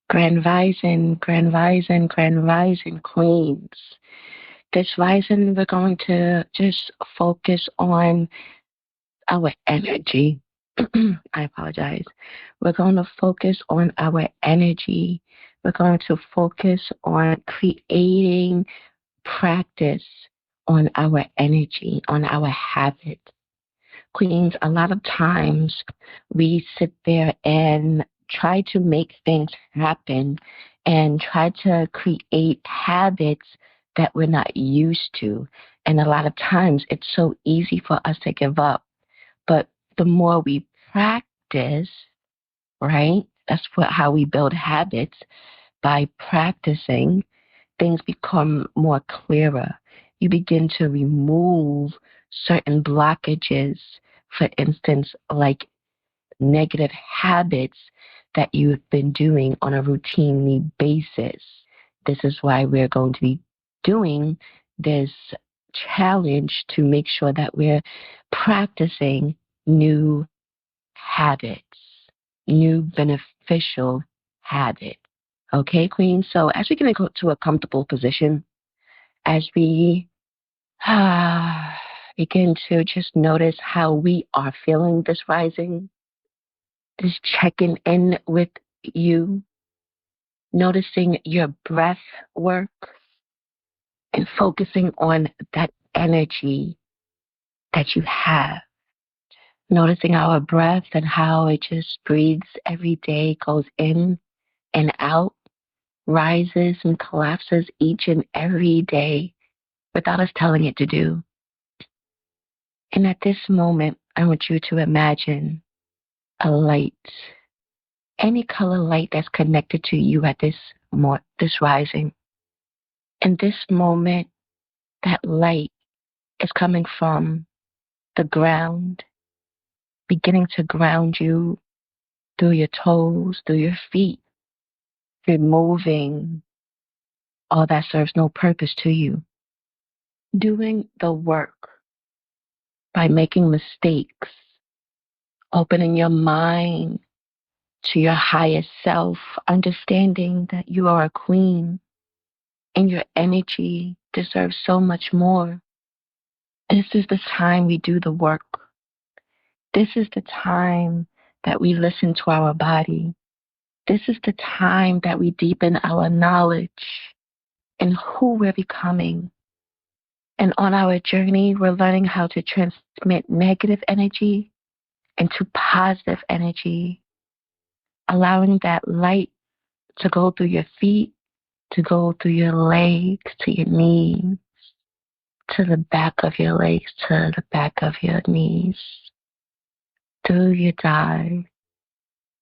Grand rising, grand rising, queens. This rising, we're going to just focus on our energy. I apologize. We're going to focus on our energy. We're going to focus on creating practice on our energy, on our habits. Queens, a lot of times we sit there and try to make things happen and try to create habits that we're not used to. And a lot of times it's so easy for us to give up. But the more we practice, right? How we build habits. By practicing, things become more clearer. You begin to remove certain blockages, for instance, like negative habits that you've been doing on a routinely basis. This is why we're going to be doing this challenge to make sure that we're practicing new habits, new beneficial habits. Okay, Queen? So as we get into a comfortable position, as we begin to just notice how we are feeling this rising, just checking in with you, noticing your breath work, and focusing on that energy that you have. Noticing our breath and how it just breathes every day, goes in and out, rises and collapses each and every day without us telling it to do. And at this moment, I want you to imagine a light, any color light that's connected to you at this rising. In this moment, that light is coming from the ground, beginning to ground you through your toes, through your feet, removing all that serves no purpose to you. Doing the work by making mistakes, opening your mind to your highest self, understanding that you are a queen and your energy deserves so much more. This is the time we do the work. This is the time that we listen to our body. This is the time that we deepen our knowledge in who we're becoming. And on our journey, we're learning how to transmit negative energy into positive energy, allowing that light to go through your feet, to go through your legs, to your knees, to the back of your legs, to the back of your knees, through your thighs,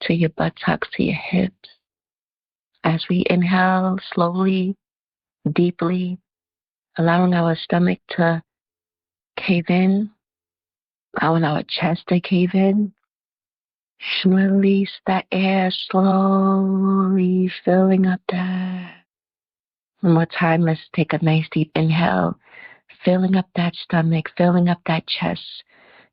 to your buttocks, to your hips. As we inhale slowly, deeply, allowing our stomach to cave in, allowing our chest to cave in. Release that air slowly, filling up that. One more time, let's take a nice deep inhale, filling up that stomach, filling up that chest,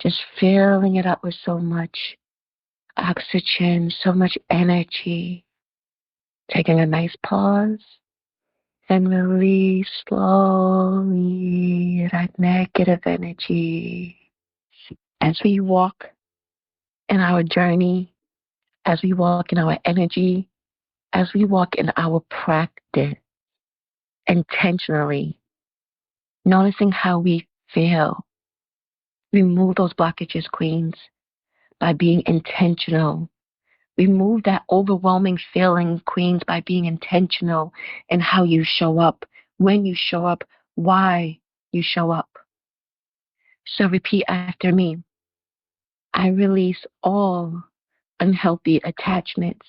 just filling it up with so much oxygen, so much energy. Taking a nice pause and release slowly that negative energy. As we walk in our journey, as we walk in our energy, as we walk in our practice intentionally, noticing how we feel. Remove those blockages, queens, by being intentional. Remove that overwhelming feeling, queens, by being intentional in how you show up, when you show up, why you show up. So repeat after me. I release all unhealthy attachments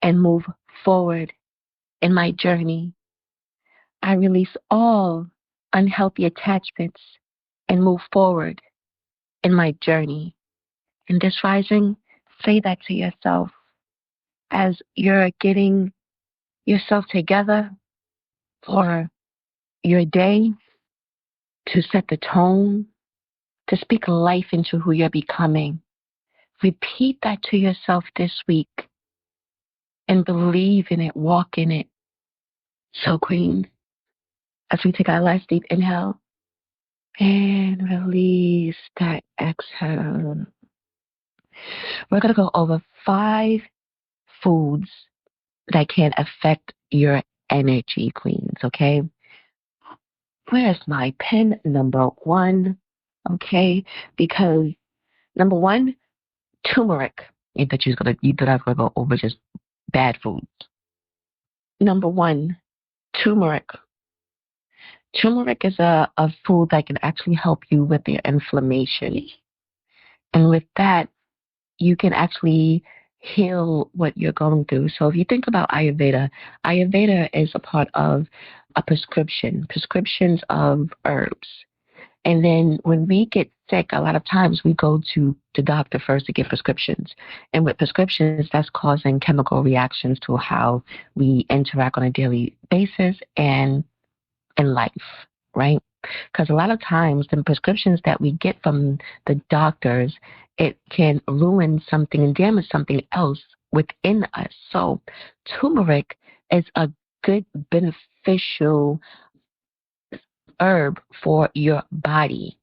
and move forward in my journey. I release all unhealthy attachments and move forward in my journey. In this rising, say that to yourself as you're getting yourself together for your day, to set the tone, to speak life into who you're becoming. Repeat that to yourself this week. and believe in it, walk in it. So, Queen, as we take our last deep inhale and release that exhale, we're going to go over 5 foods that can affect your energy, Queens, okay? Where's my pen? Number 1, okay? Because number 1, turmeric. You thought I was gonna go over just bad foods. Number 1, turmeric. Turmeric is a food that can actually help you with your inflammation. And with that, you can actually heal what you're going through. So if you think about Ayurveda, Ayurveda is a part of a prescriptions of herbs. And then when we get sick, a lot of times we go to the doctor first to get prescriptions. And with prescriptions, that's causing chemical reactions to how we interact on a daily basis and in life, right? Because a lot of times the prescriptions that we get from the doctors, it can ruin something and damage something else within us. So turmeric is a good beneficial herb for your body,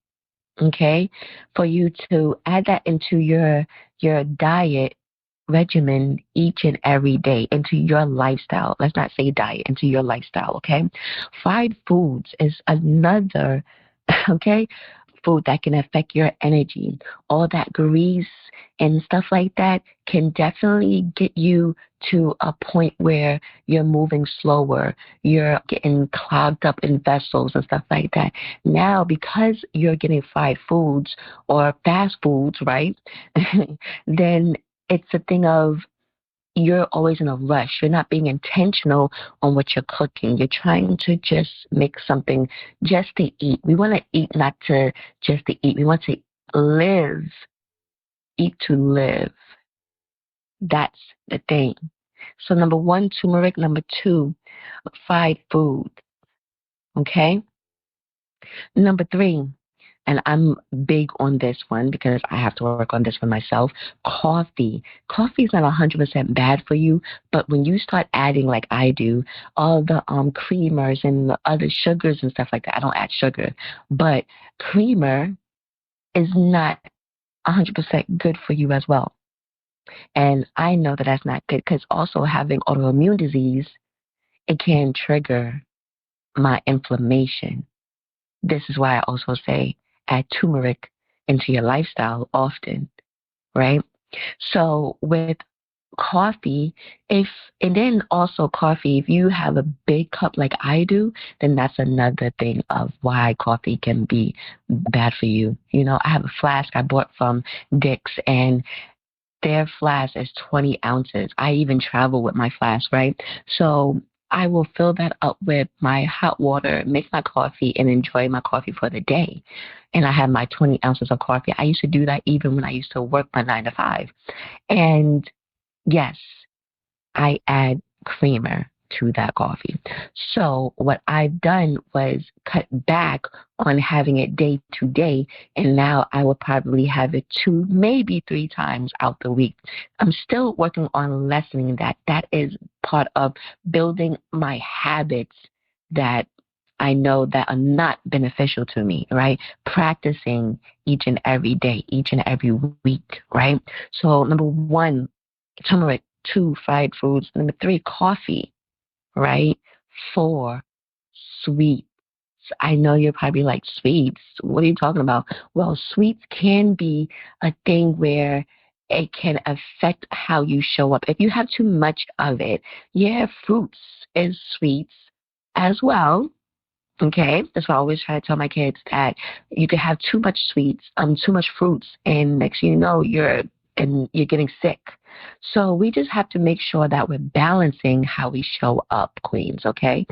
okay? For you to add that into your diet regimen each and every day, into your lifestyle. Let's not say diet, into your lifestyle, okay? Fried foods is another, okay, food that can affect your energy. All that grease and stuff like that can definitely get you to a point where you're moving slower, you're getting clogged up in vessels and stuff like that. Now, because you're getting fried foods or fast foods, right? Then it's a thing of you're always in a rush. You're not being intentional on what you're cooking. You're trying to just make something just to eat. We want to eat not to just to eat. We want to live, eat to live. That's the thing. So number 1, turmeric. Number 2, fried food. Okay. Number 3, and I'm big on this one because I have to work on this for myself. Coffee. Coffee is not 100% bad for you, but when you start adding, like I do, all the creamers and the other sugars and stuff like that, I don't add sugar, but creamer is not 100% good for you as well. And I know that that's not good because also having autoimmune disease, it can trigger my inflammation. This is why I also say add turmeric into your lifestyle often, right? So with coffee, and then also coffee, if you have a big cup like I do, then that's another thing of why coffee can be bad for you. You know, I have a flask I bought from Dick's, and their flask is 20 ounces. I even travel with my flask, right? So I will fill that up with my hot water, make my coffee, and enjoy my coffee for the day. And I have my 20 ounces of coffee. I used to do that even when I used to work my 9 to 5. And yes, I add creamer to that coffee. So what I've done was cut back on having it day to day, and now I will probably have it 2, maybe 3 times out the week. I'm still working on lessening that. That is part of building my habits that I know that are not beneficial to me, right? Practicing each and every day, each and every week, right? So number 1, turmeric. 2, fried foods. Number 3, coffee, right? 4, sweets. I know you're probably like, sweets? What are you talking about? Well, sweets can be a thing where it can affect how you show up. If you have too much of it, yeah, fruits is sweets as well. Okay, that's why I always try to tell my kids that you can have too much sweets, too much fruits, and next thing you know, you're getting sick. So we just have to make sure that we're balancing how we show up, queens. Okay,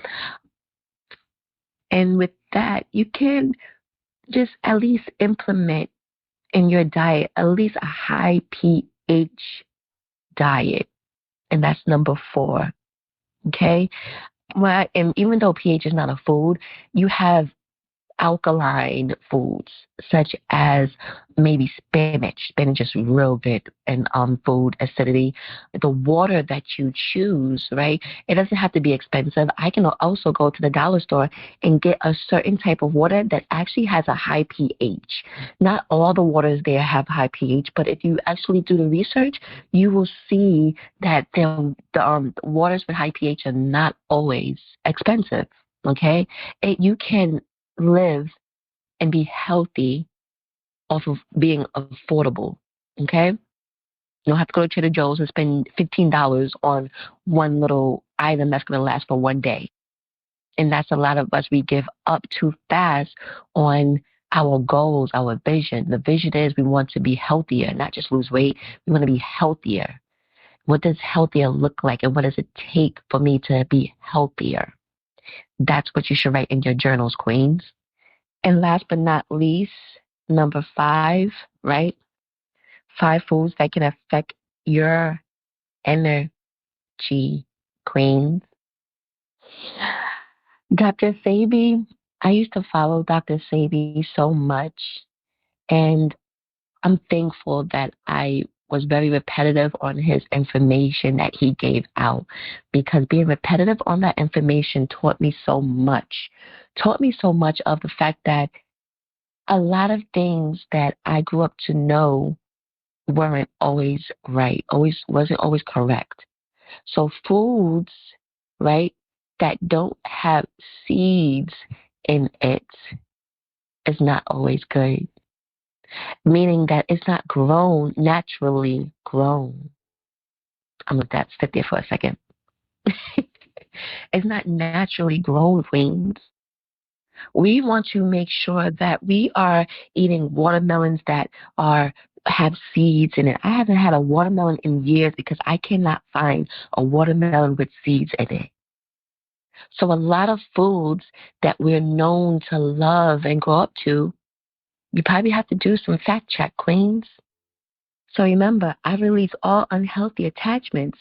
and with that, you can just at least implement in your diet at least a high pH diet, and that's number 4. Okay, well, and even though pH is not a food, you have alkaline foods, such as maybe spinach. Spinach is real good in food acidity. The water that you choose, right? It doesn't have to be expensive. I can also go to the dollar store and get a certain type of water that actually has a high pH. Not all the waters there have high pH, but if you actually do the research, you will see that the waters with high pH are not always expensive. Okay, you can live and be healthy off of being affordable. Okay, you don't have to go to Trader Joe's and spend $15 on one little item that's going to last for one day. And that's a lot of us. We give up too fast on our goals, our vision. The vision is we want to be healthier, not just lose weight. We want to be healthier. What does healthier look like, and what does it take for me to be healthier? That's what you should write in your journals, queens. And last but not least, number 5, right? 5 foods that can affect your energy, queens. Dr. Sebi, I used to follow Dr. Sebi so much, and I'm thankful that I was very repetitive on his information that he gave out, because being repetitive on that information taught me so much. Taught me so much of the fact that a lot of things that I grew up to know weren't always right, wasn't always correct. So foods, right, that don't have seeds in it is not always good. Meaning that it's not grown, naturally grown. I'm gonna let that sit there for a second. It's not naturally grown, queens. We want to make sure that we are eating watermelons that are have seeds in it. I haven't had a watermelon in years because I cannot find a watermelon with seeds in it. So a lot of foods that we're known to love and grow up to, you probably have to do some fact check, queens. So remember, I release all unhealthy attachments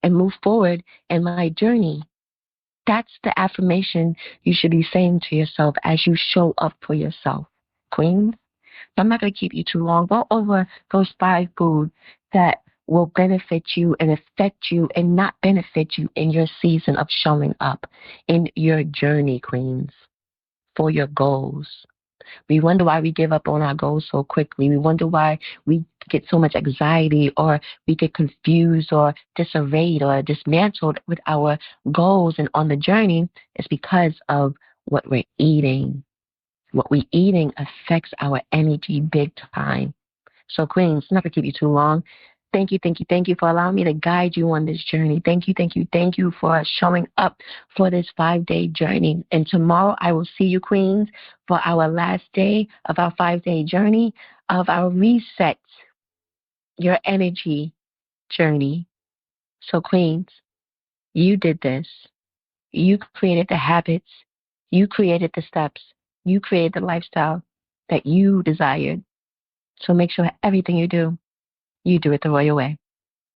and move forward in my journey. That's the affirmation you should be saying to yourself as you show up for yourself. Queens, I'm not going to keep you too long. Go over those 5 foods that will benefit you and affect you and not benefit you in your season of showing up in your journey, queens, for your goals. We wonder why we give up on our goals so quickly. We wonder why we get so much anxiety, or we get confused or disarrayed or dismantled with our goals and on the journey. It's because of what we're eating. What we're eating affects our energy big time. So, queens, I'm not going to keep you too long. Thank you for allowing me to guide you on this journey. Thank you for showing up for this 5-day journey. And tomorrow I will see you, queens, for our last day of our 5-day journey, of our reset your energy journey. So, queens, you did this. You created the habits. You created the steps. You created the lifestyle that you desired. So make sure everything you do it the royal way.